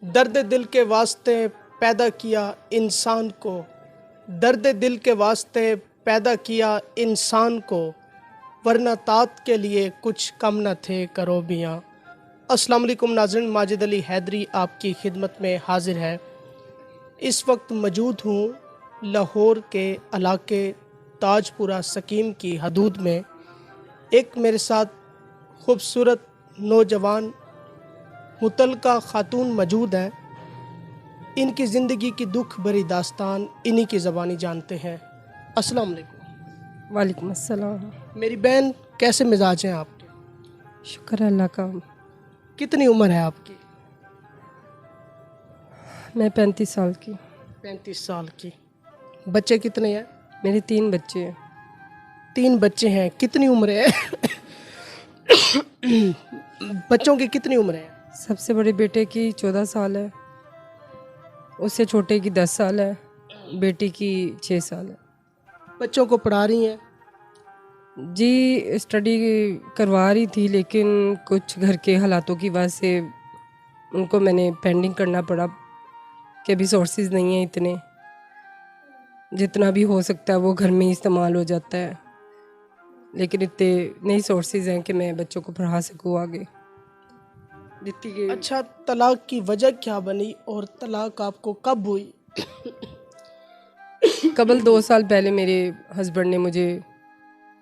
दर्द दिल के वास्ते पैदा किया इंसान को, दर्द दिल के वास्ते पैदा किया इंसान को, वरना तात के लिए कुछ कम न थे करोबियाँ। अस्सलाम वालेकुम नाज़रीन, माजिद अली हैदरी आपकी खिदमत में हाजिर है। इस वक्त मौजूद हूँ लाहौर के इलाके ताजपुरा सकीम की हदूद में। एक मेरे साथ खूबसूरत नौजवान मुतलका खातून मौजूद हैं। इनकी ज़िंदगी की दुख भरी दास्तान इन्हीं की ज़बानी जानते हैं। अस्सलाम वालेकुम। वालेकुम अस्सलाम। मेरी बहन, कैसे मिजाज हैं आपके? शुक्र अल्लाह का। कितनी उम्र है आपकी? मैं 35 साल की। 35 साल की। बच्चे कितने हैं? मेरे 3 बच्चे हैं। 3 बच्चे हैं। कितनी उम्र है? बच्चों की कितनी उम्र है? सबसे बड़े बेटे की 14 साल है, उससे छोटे की 10 साल है, बेटी की 6 साल है। बच्चों को पढ़ा रही हैं? जी स्टडी करवा रही थी, लेकिन कुछ घर के हालातों की वजह से उनको मैंने पेंडिंग करना पड़ा कि अभी सोर्सेज नहीं हैं इतने। जितना भी हो सकता है वो घर में ही इस्तेमाल हो जाता है, लेकिन इतने नई सोर्सेज हैं कि मैं बच्चों को पढ़ा सकूँ आगे। जितनी कि अच्छा, तलाक की वजह क्या बनी और तलाक आपको कब हुई? कबल 2 साल पहले मेरे हस्बैंड ने मुझे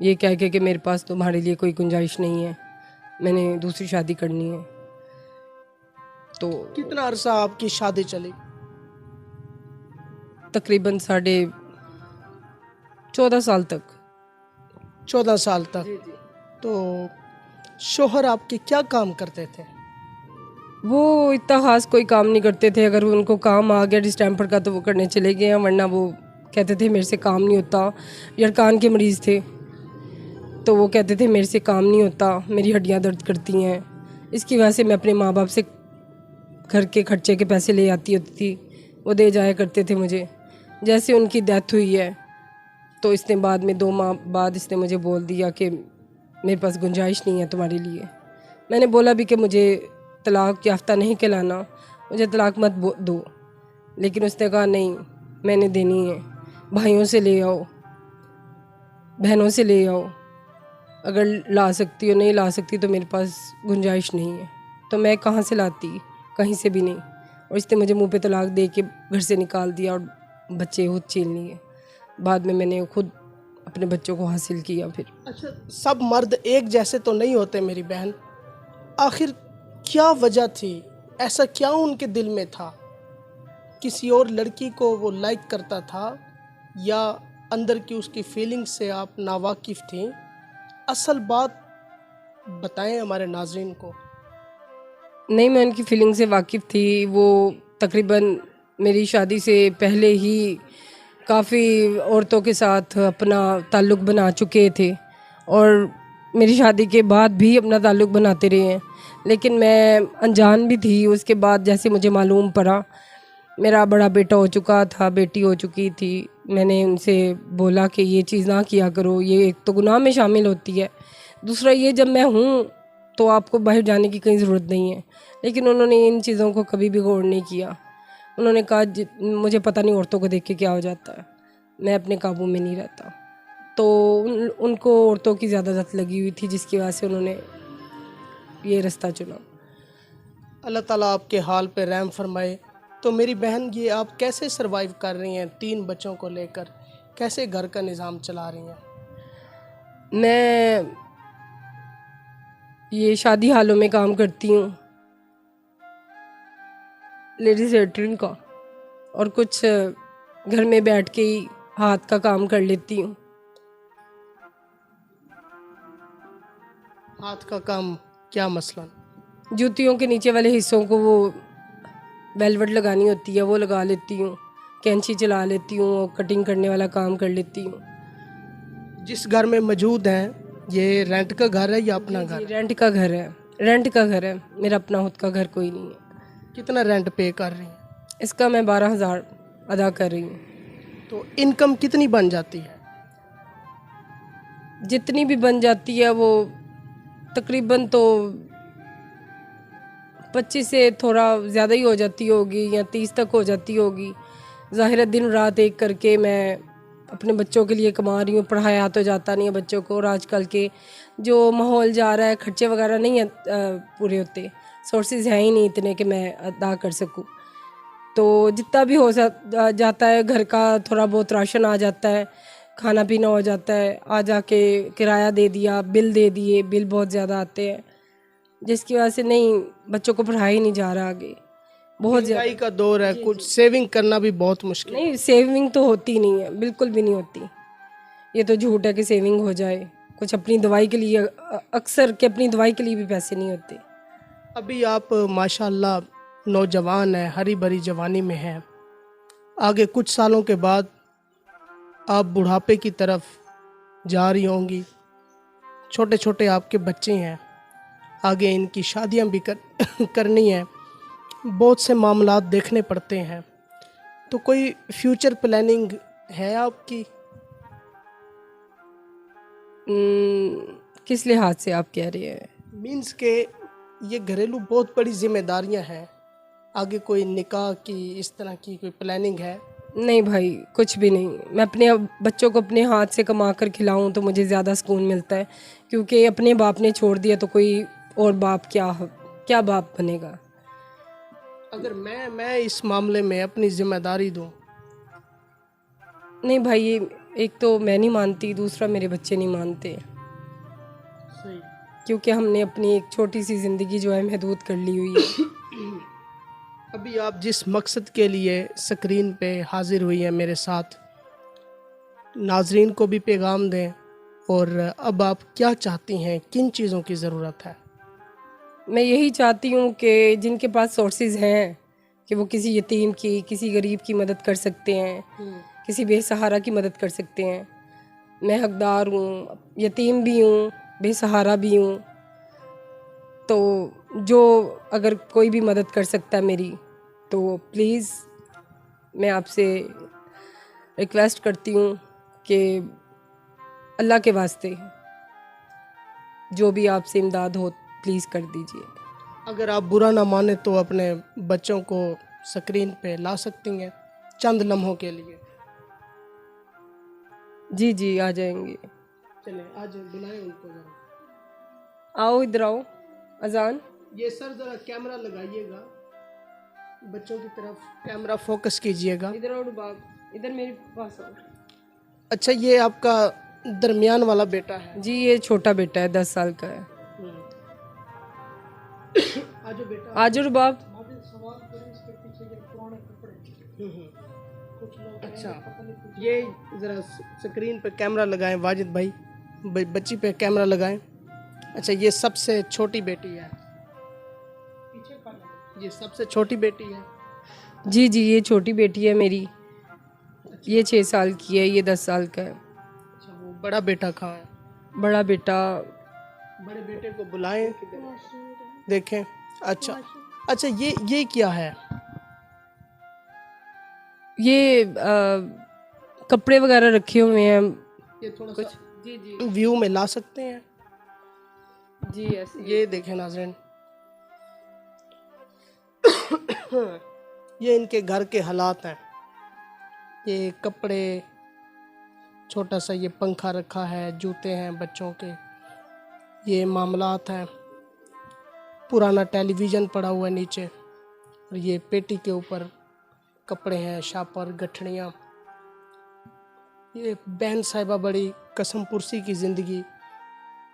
ये कह के कि मेरे पास तुम्हारे लिए कोई गुंजाइश नहीं है, मैंने दूसरी शादी करनी है। तो कितना अरसा आपकी शादी चली? तकरीबन 14.5 साल तक। 14 साल तक। तो शोहर आपके क्या काम करते थे? वो इतना ख़ास कोई काम नहीं करते थे। अगर उनको काम आ गया डिस्टेम्पर का तो वो करने चले गए हैं, वरना वो कहते थे मेरे से काम नहीं होता। यरकान के मरीज़ थे तो वो कहते थे मेरे से काम नहीं होता, मेरी हड्डियां दर्द करती हैं। इसकी वजह से मैं अपने माँ बाप से घर के खर्चे के पैसे ले आती होती थी, वो दे जाया करते थे मुझे। जैसे उनकी डेथ हुई है तो इसने बाद में 2 माह बाद इसने मुझे बोल दिया कि मेरे पास गुंजाइश नहीं है तुम्हारे लिए। मैंने बोला भी कि मुझे तलाक याफ्ता नहीं कहलाना, मुझे तलाक मत दो, लेकिन उसने कहा नहीं मैंने देनी है, भाइयों से ले आओ, बहनों से ले आओ, अगर ला सकती हो, नहीं ला सकती तो मेरे पास गुंजाइश नहीं है। तो मैं कहाँ से लाती, कहीं से भी नहीं। और इसने मुझे मुंह पे तलाक दे के घर से निकाल दिया और बच्चे खुद छीन लिए। बाद में मैंने खुद अपने बच्चों को हासिल किया। फिर अच्छा, सब मर्द एक जैसे तो नहीं होते मेरी बहन। आखिर क्या वजह थी? ऐसा क्या उनके दिल में था? किसी और लड़की को वो लाइक करता था या अंदर की उसकी फीलिंग्स से आप नावाकिफ़ थी? असल बात बताएं हमारे नाज़रीन को। नहीं, मैं उनकी फीलिंग से वाकिफ़ थी। वो तकरीबन मेरी शादी से पहले ही काफ़ी औरतों के साथ अपना ताल्लुक़ बना चुके थे और मेरी शादी के बाद भी अपना ताल्लुक़ बनाते रहे हैं, लेकिन मैं अनजान भी थी। उसके बाद जैसे मुझे मालूम पड़ा, मेरा बड़ा बेटा हो चुका था, बेटी हो चुकी थी, मैंने उनसे बोला कि ये चीज़ ना किया करो, ये एक तो गुनाह में शामिल होती है, दूसरा ये जब मैं हूँ तो आपको बाहर जाने की कहीं ज़रूरत नहीं है। लेकिन उन्होंने इन चीज़ों को कभी भी गौर नहीं किया। उन्होंने कहा मुझे पता नहीं औरतों को देख के क्या हो जाता है, मैं अपने काबू में नहीं रहता। तो उनको औरतों की ज़्यादा लत लगी हुई थी, जिसकी वजह से उन्होंने ये रास्ता चुना। अल्लाह ताला आपके हाल पे रहम फरमाए। तो मेरी बहन, ये आप कैसे सरवाइव कर रही हैं 3 बच्चों को लेकर? कैसे घर का निज़ाम चला रही हैं? मैं ये शादी हालों में काम करती हूँ, लेडीज सेटरिंग का, और कुछ घर में बैठ के ही हाथ का काम कर लेती हूँ। हाथ का काम क्या मसलन? जूतियों के नीचे वाले हिस्सों को वो वेलवेट लगानी होती है, वो लगा लेती हूँ, कैंची चला लेती हूँ, कटिंग करने वाला काम कर लेती हूँ। जिस घर में मौजूद हैं, ये रेंट का घर है या अपना घर? रेंट का घर है, रेंट का घर है, मेरा अपना खुद का घर कोई नहीं है। कितना रेंट पे कर रही हैं? इसका मैं 12,000 अदा कर रही हूँ। तो इनकम कितनी बन जाती है? जितनी भी बन जाती है वो तकरीबन तो 25 से थोड़ा ज़्यादा ही हो जाती होगी या 30 तक हो जाती होगी। ज़ाहिर है दिन रात एक करके मैं अपने बच्चों के लिए कमा रही हूँ, पढ़ाया तो जाता नहीं है बच्चों को, और आजकल के जो माहौल जा रहा है खर्चे वगैरह नहीं है पूरे होते, सोर्सेज हैं ही नहीं इतने कि मैं अदा कर सकूँ। तो जितना भी हो जाता है, घर का थोड़ा बहुत राशन आ जाता है, खाना पीना हो जाता है, आ जाके किराया दे दिया, बिल दे दिए, बिल बहुत ज़्यादा आते हैं जिसकी वजह से नहीं, बच्चों को पढ़ाया ही नहीं जा रहा आगे, बहुत ज़्यादा। महंगाई का दौर है, कुछ सेविंग करना भी बहुत मुश्किल है। नहीं, सेविंग तो होती नहीं है, बिल्कुल भी नहीं होती। ये तो झूठ है कि सेविंग हो जाए, कुछ अपनी दवाई के लिए अक्सर के अपनी दवाई के लिए भी पैसे नहीं होते। अभी आप माशाल्लाह नौजवान हैं, हरी भरी जवानी में हैं। आगे कुछ सालों के बाद आप बुढ़ापे की तरफ जा रही होंगी, छोटे छोटे आपके बच्चे हैं, आगे इनकी शादियां भी करनी है, बहुत से मामलात देखने पड़ते हैं। तो कोई फ्यूचर प्लानिंग है आपकी? किस लिहाज से आप कह रहे हैं? मीन्स के ये घरेलू बहुत बड़ी जिम्मेदारियां हैं, आगे कोई निकाह की इस तरह की कोई प्लानिंग है? नहीं भाई, कुछ भी नहीं। मैं अपने बच्चों को अपने हाथ से कमा कर खिलाऊं तो मुझे ज़्यादा सुकून मिलता है, क्योंकि अपने बाप ने छोड़ दिया तो कोई और बाप क्या बाप बनेगा। अगर मैं इस मामले में अपनी जिम्मेदारी दूं? नहीं भाई, ये एक तो मैं नहीं मानती, दूसरा मेरे बच्चे नहीं मानते, सही। क्योंकि हमने अपनी एक छोटी सी ज़िंदगी जो है महदूद कर ली हुई है। अभी आप जिस मकसद के लिए स्क्रीन पे हाजिर हुई हैं मेरे साथ, नाजरीन को भी पैगाम दें, और अब आप क्या चाहती हैं, किन चीज़ों की ज़रूरत है? मैं यही चाहती हूँ कि जिनके पास सोर्सेज हैं कि वो किसी यतीम की, किसी गरीब की मदद कर सकते हैं, किसी बेसहारा की मदद कर सकते हैं। मैं हकदार हूँ, यतीम भी हूँ, बेसहारा भी हूँ, तो जो अगर कोई भी मदद कर सकता है मेरी, तो प्लीज़ मैं आपसे रिक्वेस्ट करती हूँ कि अल्लाह के वास्ते जो भी आपसे इमदाद हो प्लीज़ कर दीजिए। अगर आप बुरा ना माने तो अपने बच्चों को स्क्रीन पे ला सकती हैं चंद लम्हों के लिए। जी जी, आ जाएंगे। चले आज बुलाएं उनको जरा। आओ इधर आओ। अजान। ये सर जरा कैमरा लगाइएगा, बच्चों की तरफ कैमरा फोकस कीजिएगा। इधर आओ बाब, इधर मेरे पास आओ। अच्छा, ये आपका दरमियान वाला बेटा है? जी, ये छोटा बेटा है, 10 साल का है। आजो बेटा, आजो रुबाब। सवाल करें इसके पीछे ये पुराने कपड़े। कुछ लोग अच्छा, ये ज़रा स्क्रीन पे कैमरा लगाएं वाजिद भाई, बच्ची पे कैमरा लगाएं। अच्छा, ये सबसे छोटी बेटी है, ये सबसे छोटी बेटी है? जी जी, ये छोटी बेटी है मेरी, ये 6 साल की है, ये 10 साल का है। अच्छा, वो बड़ा बेटा कहाँ है? बड़ा बेटा, बड़े बेटे को बुलाएं, देखें। अच्छा अच्छा, ये क्या है? ये कपड़े वगैरह रखे हुए हैं ये थोड़ा कुछ। सा जी जी व्यू में ला सकते हैं? जी, ऐसे। ये देखें नाज़रीन, ये इनके घर के हालात हैं। ये कपड़े, छोटा सा ये पंखा रखा है, जूते हैं बच्चों के, ये मामलात हैं, पुराना टेलीविज़न पड़ा हुआ है नीचे, और ये पेटी के ऊपर कपड़े हैं, शापर, गठड़ियाँ। ये बहन साहिबा बड़ी कसम पुरसी की ज़िंदगी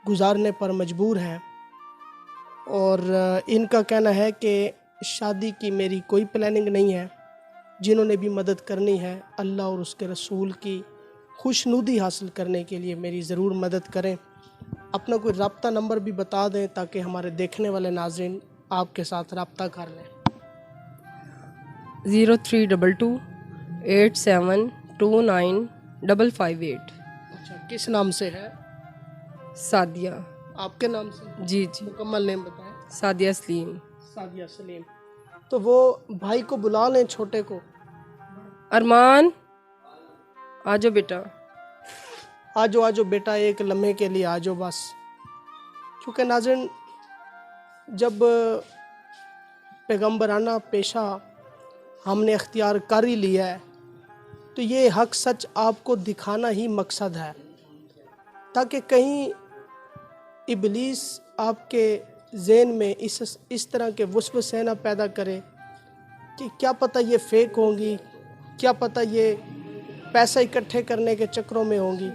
गुजारने पर मजबूर हैं, और इनका कहना है कि शादी की मेरी कोई प्लानिंग नहीं है। जिन्होंने भी मदद करनी है, अल्लाह और उसके रसूल की खुशनुदी हासिल करने के लिए मेरी ज़रूर मदद करें। अपना कोई रब्ता नंबर भी बता दें ताकि हमारे देखने वाले नाज़रीन आपके साथ रब्ता कर लें। 0322 8729 558। अच्छा, किस नाम से है? सादिया। आपके नाम से? जी जी, मुकम्मल नेम बताएं। सादिया सलीम। सादिया सलीम। तो वो भाई को बुला लें, छोटे को। अरमान, आजो बेटा। आजो आजो बेटा, एक लम्हे के लिए आजो बस। क्योंकि नाज़रीन, जब पैगंबराना पेशा हमने अख्तियार कर ही लिया है, तो ये हक सच आपको दिखाना ही मकसद है, ताकि कहीं इबलीस आपके ज़हन में इस तरह के वसवसे ना पैदा करे कि क्या पता ये फेक होंगी, क्या पता ये पैसा इकट्ठे करने के चक्करों में होंगी।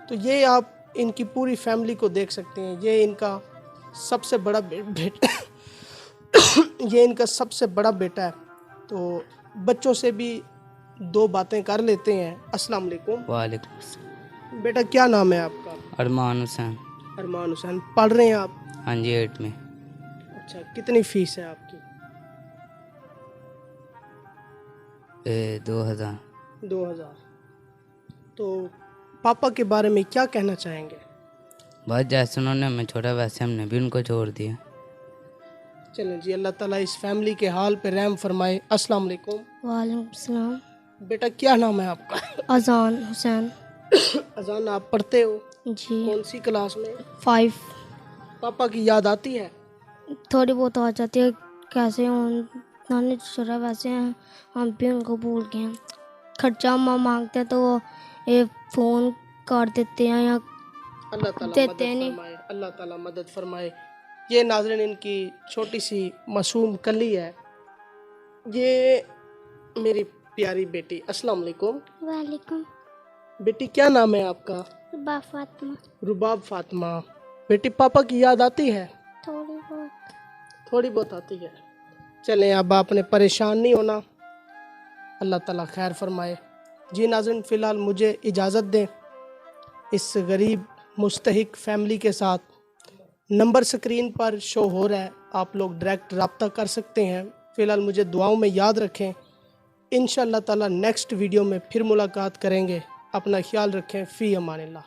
तो ये आप इनकी पूरी फैमिली को देख सकते हैं। ये इनका सबसे बड़ा बेटा ये इनका सबसे बड़ा बेटा है। तो बच्चों से भी दो बातें कर लेते हैं। अस्सलाम वालेकुम। वालेकुम अस्सलाम। बेटा क्या नाम है आपका? अरमान हुसैन। अरमान हुसैन। पढ़ रहे हैं आप? हाँ जी 8 में। अच्छा, कितनी फीस है आपकी? 2000। 2000। तो पापा के बारे में क्या कहना चाहेंगे? बस जैसे उन्होंने हमें छोड़ा वैसे हमने भी उनको छोड़ दिया। चलें जी, अल्लाह ताला इस फैमिली के हाल पे रहम फरमाए। अस्सलाम वालेकुम। वालेकुम सलाम। बेटा क्या नाम है आपका? अजान हुसैन। अजान, आप पढ़ते हो? जी। कौन सी क्लास में? 5। पापा की याद आती है? थोड़ी बहुत आ जाती है। कैसे उन्होंने छोड़ा वैसे हैं, हम भी उनको भूल गए हैं। खर्चा हम मांगते हैं तो वो एक फ़ोन कर देते हैं या अल्लाह ताला देते मदद नहीं। फरमाए। अल्लाह ताला मदद फरमाए। ये नाज़रीन इनकी छोटी सी मासूम कली है। ये मेरी प्यारी बेटी। अस्सलाम वालेकुम। वालेकुम। बेटी क्या नाम है आपका? रुबा फातिमा। रुबाब फातिमा। बेटी पापा की याद आती है? थोड़ी बहुत। थोड़ी बहुत आती है। चलें, अब आपने परेशान नहीं होना, अल्लाह ताला खैर फरमाए। जी नाज़रीन, फ़िलहाल मुझे इजाज़त दें। इस गरीब मुस्तहिक फैमिली के साथ नंबर स्क्रीन पर शो हो रहा है, आप लोग डायरेक्ट रब्ता कर सकते हैं। फ़िलहाल मुझे दुआओं में याद रखें। इंशाअल्लाह ताला नेक्स्ट वीडियो में फिर मुलाकात करेंगे। अपना ख्याल रखें। फ़ी अमानिल्लाह।